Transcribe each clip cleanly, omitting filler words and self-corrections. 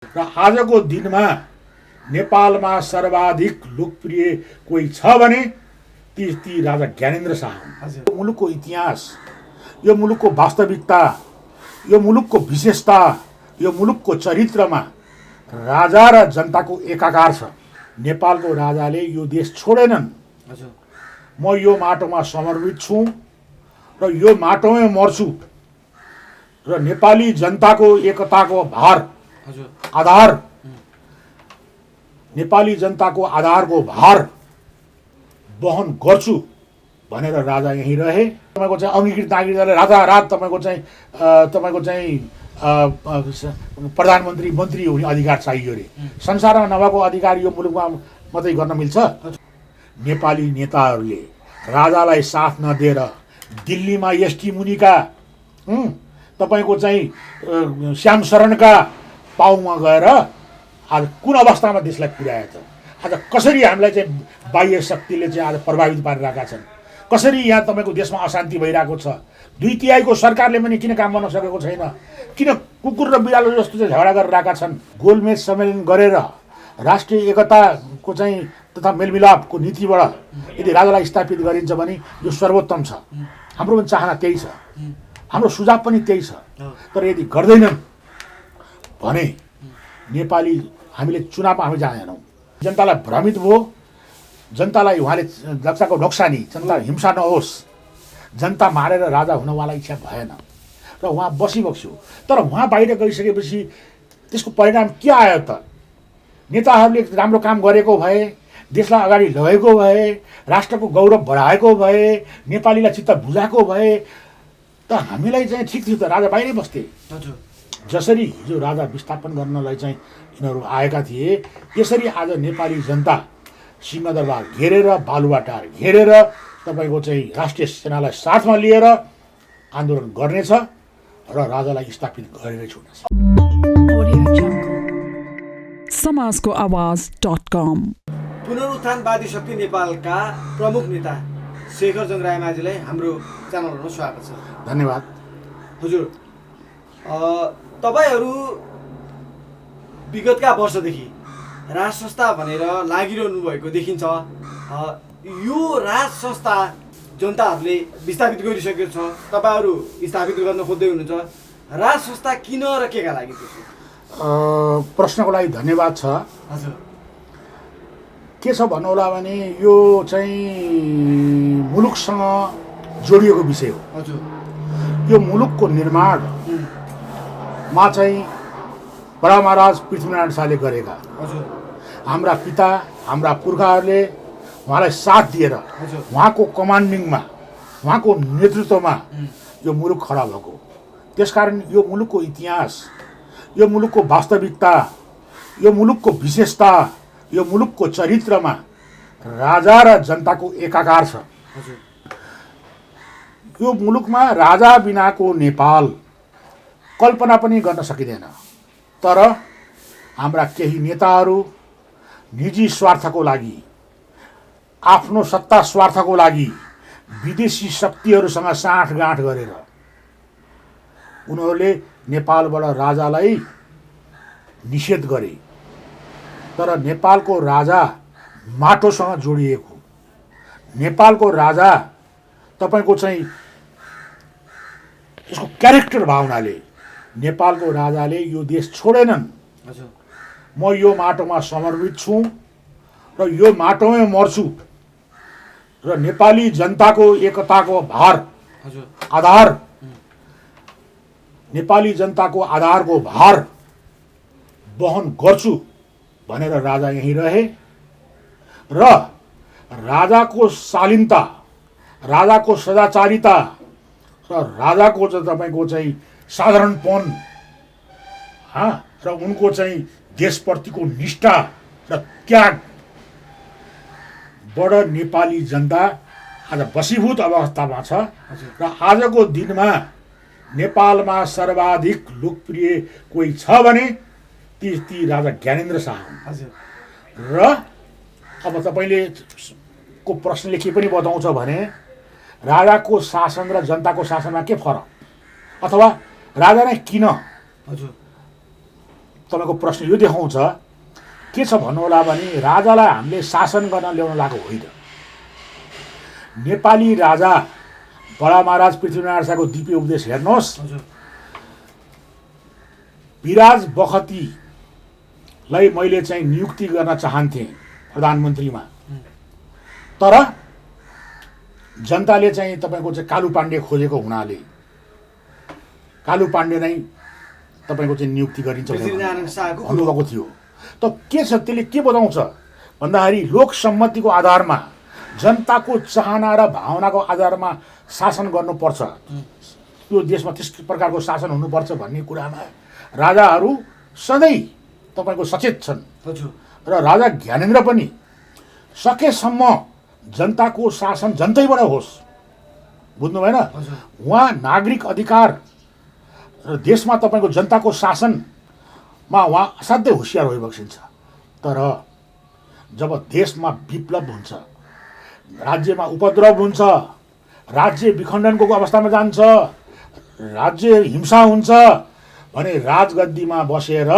र आजको दिनमा नेपालमा सर्वाधिक लोकप्रिय कोही छ भने ती राजा ज्ञानेन्द्र शाह हुन्। यो मुलुकको इतिहास, यो मुलुकको वास्तविकता, यो मुलुकको विशेषता, यो मुलुकको चरित्रमा राजा र जनताको एकाकार छ। नेपालको राजाले यो देश छोडेनन्। म यो माटोमा समर्पित छु र यो माटोमै मर्छु र नेपाली जनताको एकताको आधार नेपाली जनताको आधारको भार वहन गर्छु भनेर राजा यहीँ रहे। तपाईको चाहिँ अङ्गीकृत नागरिकताले रातारात तपाईको चाहिँ प्रधानमन्त्री मन्त्री हुने अधिकार चाहियो रे। संसारमा नभएको अधिकार यो मुलुकमा मात्रै गर्न मिल्छ। नेपाली नेताहरूले राजालाई साथ नदिएर दिल्लीमा एसटी मुनिका तपाईको चाहिँ श्याम शरणका पाउमा गएर आज कुन अवस्थामा देशलाई पुर्याए त? आज कसरी हामीलाई चाहिँ बाह्य शक्तिले चाहिँ आज प्रभावित पारिरहेका छन्, कसरी यहाँ तपाईँको देशमा अशान्ति भइरहेको छ। 2/3 सरकारले पनि किन काम गर्न सकेको छैन, किन कुकुर र बिरालो जस्तो चाहिँ झगडा गरिरहेका छन्। गोलमेज सम्मेलन गरेर राष्ट्रिय एकताको चाहिँ तथा मेलमिलापको नीतिबाट यदि राजालाई स्थापित गरिन्छ भने यो सर्वोत्तम छ। हाम्रो पनि चाहना त्यही छ, हाम्रो सुझाव पनि त्यही छ। तर यदि गर्दैनन् भने नेपाली हामीले चुनावमा हामी जाँदैनौँ। जनतालाई भ्रमित भयो, जनतालाई उहाँले जनताको नोक्सानी, जनता हिंसा नहोस्, जनता मारेर राजा हुन उहाँलाई इच्छा भएन र उहाँ बसिबक्स्यो। तर उहाँ बाहिर गइसकेपछि त्यसको परिणाम के आयो त? नेताहरूले राम्रो काम गरेको भए, देशलाई अगाडि लगेको भए, राष्ट्रको गौरव बढाएको भए, नेपालीलाई चित्त बुझाएको भए त हामीलाई चाहिँ ठिक थियो त, राजा बाहिरै बस्थे। जसरी हिजो राजा विस्थापन गर्नलाई चाहिँ यिनीहरू आएका थिए, त्यसरी आज नेपाली जनता सिंहदरबार घेरेर, बालुवाटार घेरेर तपाईँको चाहिँ राष्ट्रिय सेनालाई साथमा लिएर आन्दोलन गर्नेछ र राजालाई स्थापित गरेरै छोड्नेछ। समाजको आवाज.com पुनरुत्थानवादी शक्ति नेपालका प्रमुख नेता शेखरजङ रायमाझीलाई हाम्रो च्यानलमा स्वागत छ। धन्यवाद। हजुर, तपाईहरू विगतका वर्षदेखि राज संस्था भनेर लागिरहनु भएको देखिन्छ। यो राज संस्था जनताहरूले विस्थापित गरिसकेको छ, तपाईहरू स्थापित गर्न खोज्दै हुनुहुन्छ। राज संस्था किन र केका लागि? प्रश्नको लागि धन्यवाद छ। हजुर, के छ भन्नुहोला भने यो चाहिँ मुलुकसँग जोडिएको विषय हो। हजुर, यो मुलुकको निर्माणमा चाहिँ बडा महाराज पृथ्वीनारायण शाहले गरेका हाम्रा पिता, हाम्रा पुर्खाहरूले उहाँलाई साथ दिएर उहाँको कमान्डिङमा, उहाँको नेतृत्वमा यो मुलुक खडा भएको। त्यसकारण यो मुलुकको इतिहास, यो मुलुकको वास्तविकता, यो मुलुकको विशेषता, यो मुलुकको चरित्रमा राजा र जनताको एकाकार छ। यो मुलुकमा राजा बिनाको नेपाल कल्पना पनि गर्न सकिँदैन। तर हाम्रा केही नेताहरू निजी स्वार्थको लागि, आफ्नो सत्ता स्वार्थको लागि विदेशी शक्तिहरूसँग साँठगाँठ गरेर उनीहरूले नेपालबाट राजालाई निषेध गरे। तर नेपालको राजा माटोसँग जोडिएको, नेपालको राजा तपाईको चाहिँ यसको क्यारेक्टर भावनाले नेपालको राजाले यो देश छोडेनन्। म यो माटोमा समर्पित छु र यो माटोमै मर्छु र नेपाली जनताको एकताको आधार नेपाली जनताको आधारको भार वहन गर्छु भनेर राजा यहीँ रहे र राजाको शालीनता, राजाको सदाचारिता र राजाको चाहिँ तपाईँको चाहिँ साधारणपन र उनको चाहिँ देशप्रतिको निष्ठा र त्यागबाट नेपाली जनता आज वशीभूत अवस्थामा छ। र आजको दिनमा नेपालमा सर्वाधिक लोकप्रिय कोही छ भने ती राजा ज्ञानेन्द्र शाह हुन्। र अब तपाईँले को प्रश्नले के पनि बताउँछ भने राजाको शासन र जनताको शासनमा के फरक, अथवा राजा नै किन तपाईँको प्रश्न यो देखाउँछ के छ भन्नुहोला भने राजालाई हामीले शासन गर्न ल्याउन लागेको होइन। नेपाली राजा बडा महाराज पृथ्वीनारायण शाहको दिव्य उपदेश हेर्नुहोस्। विराज बखतीलाई मैले चाहिँ नियुक्ति गर्न चाहन्थेँ प्रधानमन्त्रीमा, तर जनताले चाहिँ तपाईँको चाहिँ कालु पाण्डे खोजेको हुनाले कालु पाण्डे नै तपाईँको चाहिँ नियुक्ति गरिन्छ भन्नुभएको थियो। त के छ त्यसले के बताउँछ भन्दाखेरि लोकसम्मतिको आधारमा जनताको चाहना र भावनाको आधारमा शासन गर्नुपर्छ, त्यो देशमा त्यस प्रकारको शासन हुनुपर्छ भन्ने कुरामा राजाहरू सधैँ तपाईँको सचेत छन्। र राजा ज्ञानेन्द्र पनि सकेसम्म जनताको शासन जनतैबाट होस्, बुझ्नु भएन? उहाँ नागरिक अधिकार र देशमा तपाईँको जनताको शासनमा उहाँ असाध्यै होसियार भइबक्सिन्छ। तर जब देशमा विप्लव हुन्छ, राज्यमा उपद्रव हुन्छ, राज्य विखण्डनको अवस्थामा जान्छ, राज्य हिंसा हुन्छ भने राजगद्दीमा बसेर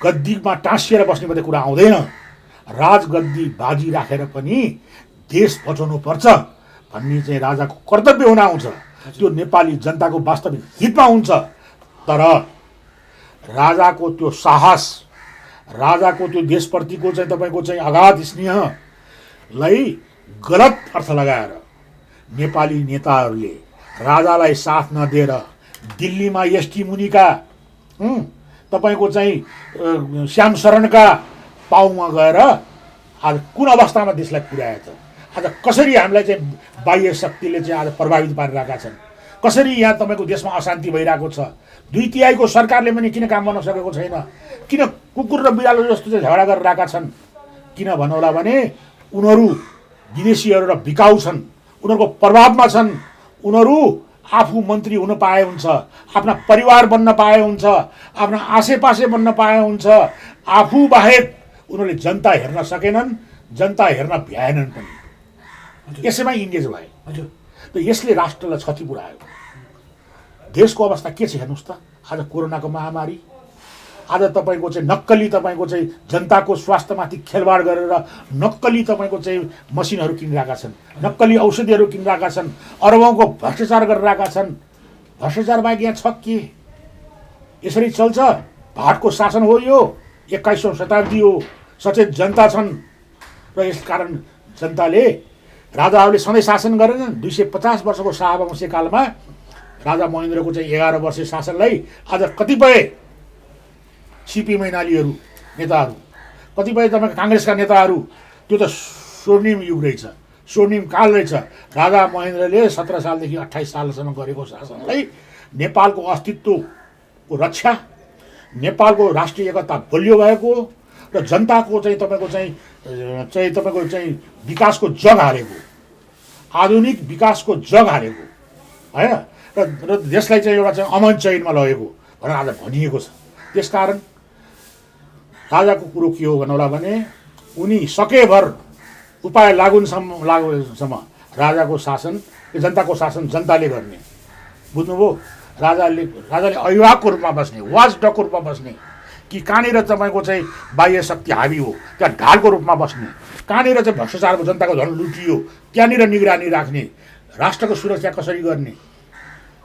गद्दीमा टाँसिएर बस्ने मात्रै कुरा आउँदैन। राजगद्दी बाजी राखेर पनि देश बचाउनु पर्छ भन्ने चाहिँ राजाको कर्तव्य हुन आउँछ। त्यो नेपाली जनताको वास्तविक हितमा हुन्छ। तर राजाको त्यो साहस, राजाको त्यो देशप्रतिको चाहिँ तपाईँको चाहिँ अगाध स्नेहलाई गलत अर्थ लगाएर नेपाली नेताहरूले राजालाई साथ नदिएर दिल्लीमा एसटी मुनिका तपाईँको चाहिँ श्याम शरणका पाउमा गएर आज कुन अवस्थामा देशलाई पुर्यायो त? आज कसरी हामीलाई चाहिँ बाह्य शक्तिले चाहिँ आज प्रभावित पारिरहेका छन्, कसरी यहाँ तपाईँको देशमा अशान्ति भइरहेको छ। 2/3 सरकारले पनि किन काम गर्न सकेको छैन? किन कुकुर र बिरालो जस्तो चाहिँ झगडा गरिरहेका छन्? किन भन्नुहोला भने उनीहरू विदेशीहरू र बिकाउ छन्, उनीहरूको प्रभावमा छन्। उनीहरू आफू मन्त्री हुन पाए हुन्छ, आफ्ना परिवार बन्न पाए हुन्छ, आफ्ना आसेपासे बन्न पाए हुन्छ, आफू बाहेक उनीहरूले जनता हेर्न सकेनन्, जनता हेर्न भ्याएनन् पनि। यसैमा इङ्गेज भए। त यसले राष्ट्रलाई क्षति पुर्यायो। देशको अवस्था के छ हेर्नुहोस् त। आज कोरोनाको महामारी, आज तपाईँको चाहिँ नक्कली तपाईँको चाहिँ जनताको स्वास्थ्यमाथि खेलवाड गरेर नक्कली तपाईँको चाहिँ मसिनहरू किनिरहेका छन्, नक्कली औषधिहरू किनिरहेका छन्, अरबौँको भ्रष्टाचार गरिरहेका छन्। भ्रष्टाचार बाहेक यहाँ छ के? यसरी चल्छ? भाटको शासन हो यो, 21औं शताब्दी हो, सचेत जनता छन्। र यसकारण जनताले राजाहरूले सधैँ शासन गरेनन्। 250 वर्षको शाहवंशी कालमा राजा महेन्द्रको चाहिँ 11 वर्षे शासनलाई आज कतिपय सिपी मैनालीहरू नेताहरू, कतिपय तपाईँको काङ्ग्रेसका नेताहरू, त्यो त स्वर्णिम युग रहेछ, स्वर्णिम काल रहेछ। राजा महेन्द्रले 17 सालदेखि 28 सालसम्म गरेको शासनलाई नेपालको अस्तित्वको रक्षा, नेपालको राष्ट्रिय एकता बलियो भएको र जनताको चाहिँ तपाईँको चाहिँ विकासको जग हालेको, आधुनिक विकासको जग हालेको होइन, र देशलाई चाहिँ एउटा चाहिँ अमन चयनमा लगेको भनेर आज भनिएको छ। त्यसकारण राजाको कुरो के हो भन्नुहोला भने उनी सकेभर उपाय लागुसम्म राजाको शासन, जनताको शासन जनताले गर्ने, बुझ्नुभयो? राजाले अभिभावकको रूपमा बस्ने, वाचडगको रूपमा बस्ने, कि कहाँनिर तपाईँको चाहिँ बाह्य शक्ति हावी हो त्यहाँ ढालको रूपमा बस्ने, कहाँनिर चाहिँ भ्रष्टाचारको जनताको धन लुटियो त्यहाँनिर निगरानी राख्ने, राष्ट्रको सुरक्षा कसरी गर्ने,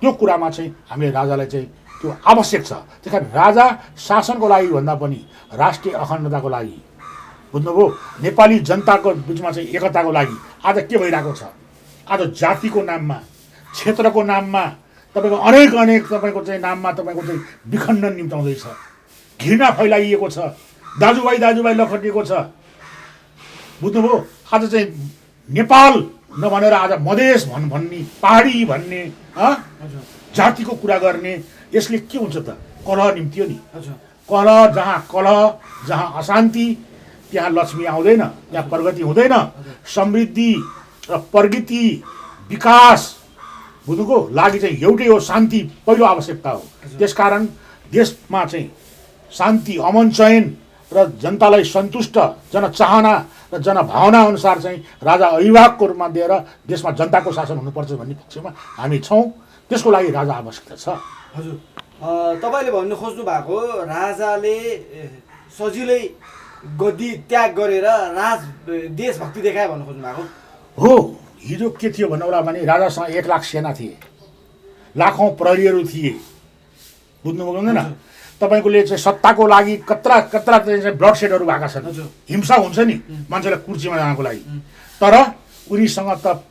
त्यो कुरामा चाहिँ हामीले राजालाई चाहिँ त्यो आवश्यक छ। त्यस कारण राजा शासनको लागि भन्दा पनि राष्ट्रिय अखण्डताको लागि, बुझ्नुभयो, नेपाली जनताको बिचमा चाहिँ एकताको लागि आज के भइरहेको छ? आज जातिको नाममा, क्षेत्रको नाममा तपाईँको अनेक तपाईँको चाहिँ नाममा तपाईँको चाहिँ विखण्डन निम्ताउँदैछ, घृणा फैलाइएको छ, दाजुभाइ लखटिएको छ, बुझ्नुभयो? आज चाहिँ नेपाल नभनेर आज मधेस भन्ने, पहाडी भन्ने, जातिको कुरा गर्ने, यसले के हुन्छ त? कलह निम्तियो नि। कलह जहाँ अशान्ति त्यहाँ लक्ष्मी आउँदैन, त्यहाँ प्रगति हुँदैन, समृद्धि र प्रगति विकास बुझ्नुको लागि चाहिँ एउटै हो, शान्ति पहिलो आवश्यकता हो। त्यसकारण देशमा चाहिँ शान्ति, अमन चयन र जनतालाई सन्तुष्ट जनचाहना र जनभावना अनुसार चाहिँ राजा अभिभावकको रूपमा दिएर देशमा जनताको शासन हुनुपर्छ भन्ने पक्षमा हामी छौँ। त्यसको लागि राजा आवश्यकता छ। हजुर। तपाईँले भन्नु खोज्नु भएको राजाले सजिलै गद्दी त्याग गरेर देशभक्ति देखाए भन्नु खोज्नु भएको हो। हिजो के थियो भन्नुलाई भने राजासँग 1 लाख सेना थिए, लाखौँ प्रहरीहरू थिए, बुझ्नुभयो हुँदैन? तपाईँकोले चाहिँ सत्ताको लागि कत्रा कत्रा चाहिँ ब्लड सेडहरू भएका छन्, हिंसा हुन्छ नि मान्छेलाई कुर्सीमा जानको लागि, तर उनीसँग त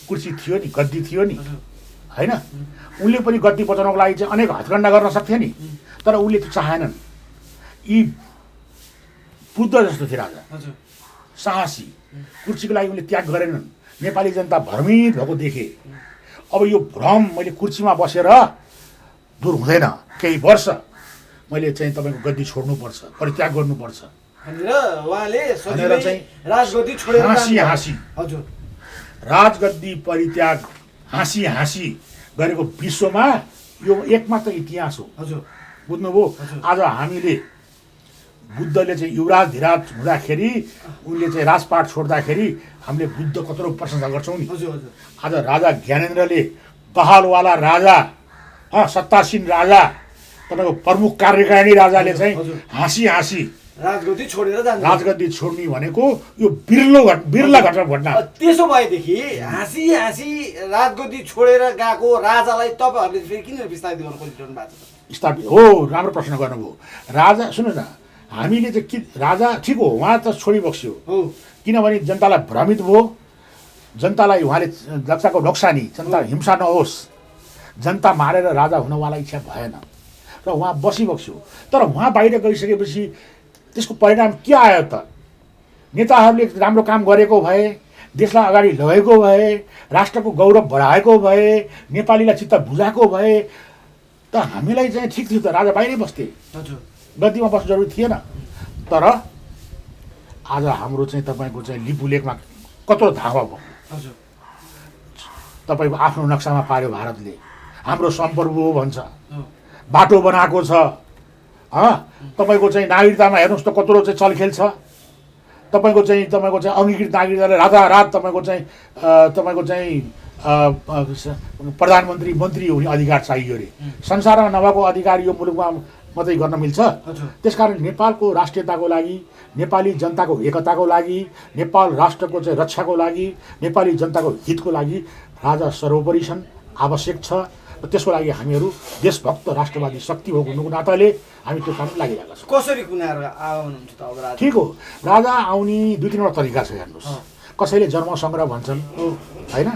कुर्सी थियो नि, गद्दी थियो नि, होइन? उनले पनि गद्दी बचाउनको लागि चाहिँ अनेक हत्कण्डा गर्न सक्थे नि, तर उनले त्यो चाहेनन्। यी बुद्ध जस्तो थिए राजा, साहसी, कुर्सीको लागि उनले त्याग गरेनन्। नेपाली जनता भ्रमित भएको देखे। अब यो भ्रम मैले कुर्सीमा बसेर दूर हुँदैन, केही वर्ष मैले चाहिँ तपाईँको गद्दी छोड्नुपर्छ, परित्याग गर्नुपर्छ भनेर उहाँले चाहिँ राजगद्दी छोडेर हाँसी हजुर राजगद्दी परित्याग हाँसी गरेको विश्वमा यो एकमात्र इतिहास हो। हजुर बुझ्नुभयो? आज हामीले बुद्धले चाहिँ युवराज धिराज हुँदाखेरि उनले चाहिँ राजपाट छोड्दाखेरि हामीले बुद्ध कत्रो प्रशंसा गर्छौँ नि। आज राजा ज्ञानेन्द्रले बहालवाला राजा, सत्तासीन राजा, तपाईँको प्रमुख कार्यकारिणी राजाले चाहिँ हाँसी राजगद्दी छोडेर जान्छ। राजगद्दी छोड्ने भनेको यो बिर्ला घटना। त्यसो भएदेखि हाँसी राजगद्दी छोडेर गएको राजालाई तपाईँहरूले फेरि किन विस्तारित गर्न खोजिरहनु भएको छ? स्थापित हो, राम्रो प्रश्न गर्नुभयो। राजा सुन्नु न, हामीले चाहिँ के राजा ठिक हो, उहाँ त छोडिबक्स्यो हो, किनभने जनतालाई भ्रमित भयो, जनतालाई उहाँले रक्षाको नोक्सानी, जनता हिंसा नहोस्, जनता मारेर राजा हुनवाला इच्छा भएन र उहाँ बसिबक्स्यो। तर उहाँ बाहिर गइसकेपछि त्यसको परिणाम के आयो त? नेताहरूले राम्रो काम गरेको भए, देशलाई अगाडि लगेको भए, राष्ट्रको गौरव बढाएको भए, नेपालीलाई चित्त बुझाएको भए त हामीलाई चाहिँ ठिक थियो त, राजा बाहिरै बस्थे, गद्दीमा बस्नु जरुरी थिएन। तर आज हाम्रो चाहिँ तपाईँको चाहिँ लिपु लेखमा कत्रो धावा भयो, तपाईँको आफ्नो नक्सामा पार्यो भारतले, हाम्रो सम्पर्क हो भन्छ, बाटो बनाएको छ, तपाईँको चाहिँ नागरिकतामा हेर्नुहोस् त कत्रो चाहिँ चलखेल छ। तपाईँको चाहिँ अङ्गीकृत नागरिकताले रातारात तपाईँको चाहिँ प्रधानमन्त्री मन्त्री हुने अधिकार चाहियो अरे। संसारमा नभएको अधिकार यो मुलुकमा मात्रै गर्न मिल्छ। त्यसकारण नेपालको राष्ट्रियताको लागि, नेपाली जनताको एकताको लागि, नेपाल राष्ट्रको चाहिँ रक्षाको लागि, नेपाली जनताको हितको लागि राजा सर्वोपरि छन्, आवश्यक छ। र त्यसको लागि हामीहरू देशभक्त राष्ट्रवादी शक्ति हुनुको नाताले हामी त्यो काम लागिरहेका छौँ। कसरी कुनाएर आउनुहुन्छ त अब राजा? ठिक हो, राजा आउने 2-3वटा तरिका छ हेर्नुहोस्। कसैले जन्म सङ्ग्रह भन्छन्, होइन?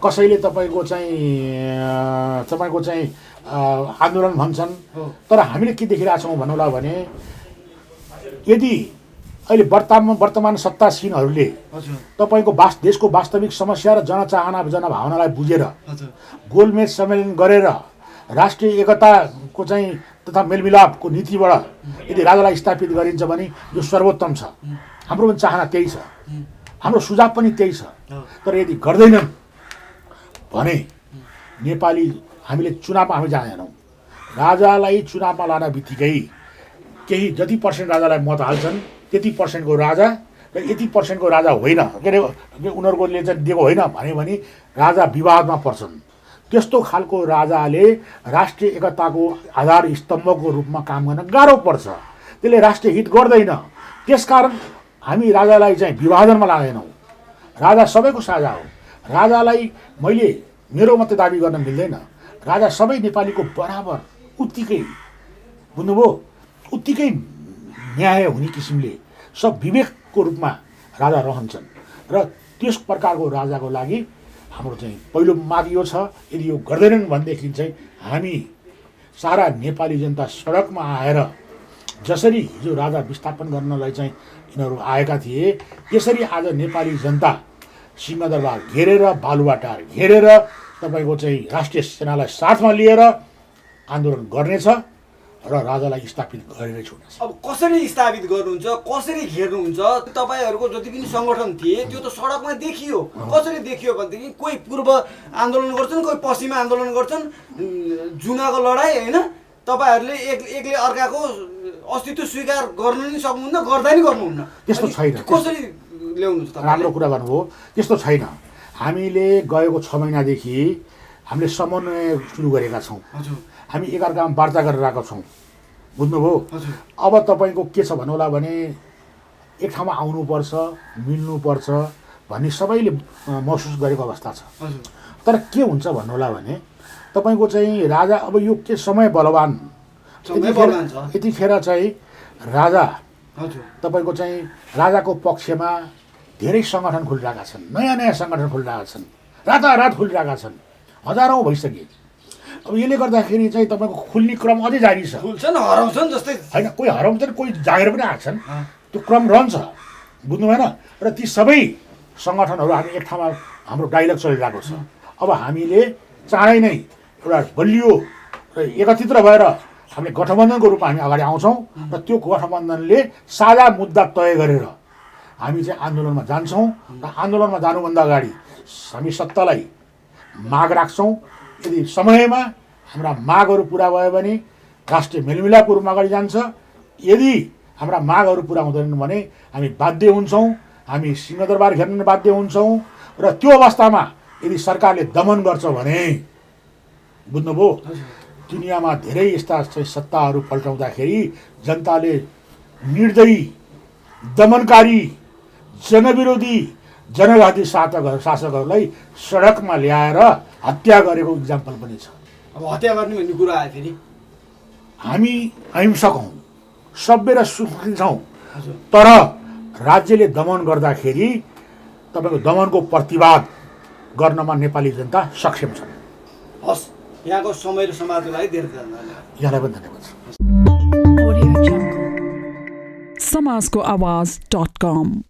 कसैले तपाईँको चाहिँ आन्दोलन भन्छन्। तर हामीले के देखिरहेका छौँ भन्नुलाई भने यदि अहिले वर्तमान सत्तासीनहरूले तपाईँको देशको वास्तविक समस्या र जनचाहना जनभावनालाई बुझेर गोलमेज सम्मेलन गरेर राष्ट्रिय एकताको चाहिँ तथा मेलमिलापको नीतिबाट यदि राजालाई स्थापित गरिन्छ भने यो सर्वोत्तम छ। हाम्रो पनि चाहना त्यही छ, हाम्रो सुझाव पनि त्यही छ। तर यदि गर्दैनन् भने नेपाली हामीले चुनावमा हामी जाँदैनौँ। राजालाई चुनावमा लान बित्तिकै केही जति पर्सेन्ट राजालाई मत हाल्छन् त्यति पर्सेन्टको राजा र यति पर्सेन्टको राजा होइन, के अरे उनीहरूकोले चाहिँ दिएको होइन भने राजा विवादमा पर्छन्। त्यस्तो खालको राजाले राष्ट्रिय एकताको आधार स्तम्भको रूपमा काम गर्न गाह्रो पर्छ, त्यसले राष्ट्रिय हित गर्दैन। त्यसकारण हामी राजालाई चाहिँ विभाजनमा लाँदैनौँ। राजा सबैको साझा हो। राजालाई मैले मेरो मात्रै दाबी गर्न मिल्दैन, राजा सबै नेपालीको बराबर उत्तिकै, बुझ्नुभयो, उत्तिकै न्याय हुने किसिमले सब विवेकको रूपमा राजा रहन्छन्। र त्यस प्रकारको राजाको लागि हाम्रो चाहिँ पहिलो माग यो छ, यदि यो गर्दैनन् भनेदेखि चाहिँ हामी सारा नेपाली जनता सडकमा आएर जसरी हिजो राजा विस्थापन गर्नलाई चाहिँ यिनीहरू आएका थिए त्यसरी आज नेपाली जनता सिंहदरबार घेरेर, बालुवाटार घेरेर तपाईँको चाहिँ राष्ट्रिय सेनालाई साथमा लिएर आन्दोलन गर्नेछ र राजालाई स्थापित गरेरै छोड्नेछ। अब कसरी स्थापित गर्नुहुन्छ, कसरी घेर्नुहुन्छ? तपाईँहरूको जति पनि सङ्गठन थिए त्यो त सडकमा देखियो। कसरी देखियो भनेदेखि कोही पूर्व आन्दोलन गर्छन्, कोही पश्चिम आन्दोलन गर्छन्, जुनाको लडाइँ, होइन? तपाईँहरूले एकले अर्काको अस्तित्व स्वीकार गर्न नि सक्नुहुन्न, गर्दा नि गर्नुहुन्न। त्यस्तो छैन। कसरी ल्याउनु छ? राम्रो कुरा गर्नुभयो। त्यस्तो छैन। हामीले गएको 6 महिनादेखि हामीले समन्वय सुरु गरेका छौँ। हामी एकअर्कामा वार्ता गरेर आएको छौँ, बुझ्नुभयो। हजुर। अब तपाईँको के छ भन्नुहोला भने एक ठाउँमा आउनुपर्छ, मिल्नुपर्छ भन्ने सबैले महसुस गरेको अवस्था छ। हजुर। तर के हुन्छ भन्नुहोला भने तपाईँको चाहिँ राजा, अब यो के समय बलवान, यतिखेर चाहिँ राजा हजुर। तपाईँको चाहिँ राजाको पक्षमा धेरै सङ्गठन खुलिरहेका छन्, नयाँ नयाँ सङ्गठन खुलिरहेका छन्, रातारात खुलिरहेका छन्, हजारौँ भइसके। अब यसले गर्दाखेरि चाहिँ तपाईँको खुल्ने क्रम अझै जारी छ। खुल्छन् हराउँछन् जस्तै होइन, कोही हराउँछन्, कोही जागिर पनि आएको छन्, त्यो क्रम रहन्छ, बुझ्नु भएन। र ती सबै सङ्गठनहरू हामी एक ठाउँमा हाम्रो डाइलग चलिरहेको छ। अब हामीले चाँडै नै एउटा बलियो र एकत्रित भएर हामीले गठबन्धनको रूपमा हामी अगाडि आउँछौँ र त्यो गठबन्धनले साझा मुद्दा तय गरेर हामी चाहिँ आन्दोलनमा जान्छौँ र आन्दोलनमा जानुभन्दा अगाडि हामी सत्तालाई माग राख्छौँ। यदि समयमा हाम्रा मागहरू पुरा भयो भने राष्ट्रिय मेलमिलापको रूपमा अगाडि जान्छ। यदि हाम्रा मागहरू पुरा हुँदैनन् भने हामी बाध्य हुन्छौँ, हामी सिंहदरबार घेर्न बाध्य हुन्छौँ। र त्यो अवस्थामा यदि सरकारले दमन गर्छ भने, बुझ्नुभयो, दुनियाँमा धेरै यस्ता सत्ताहरू पल्टाउँदाखेरि जनताले निर्दयी, दमनकारी, जनविरोधी, जनघाती शासकहरूलाई सडकमा ल्याएर हत्या गरेको इक्जाम्पल पनि छ। अब हत्या गर्ने भन्ने कुरा आयो फेरि। हामी अहिंसक हौँ, सभ्य र सुशील छौँ, हजुर। तर राज्यले दमन गर्दाखेरि तपाईँको दमनको प्रतिवाद गर्नमा नेपाली जनता सक्षम छन्। हस्, यहाँको समय र समाजको लागि धेरै धन्यवाद। यहाँलाई पनि धन्यवाद छ। समाजको आवाज.com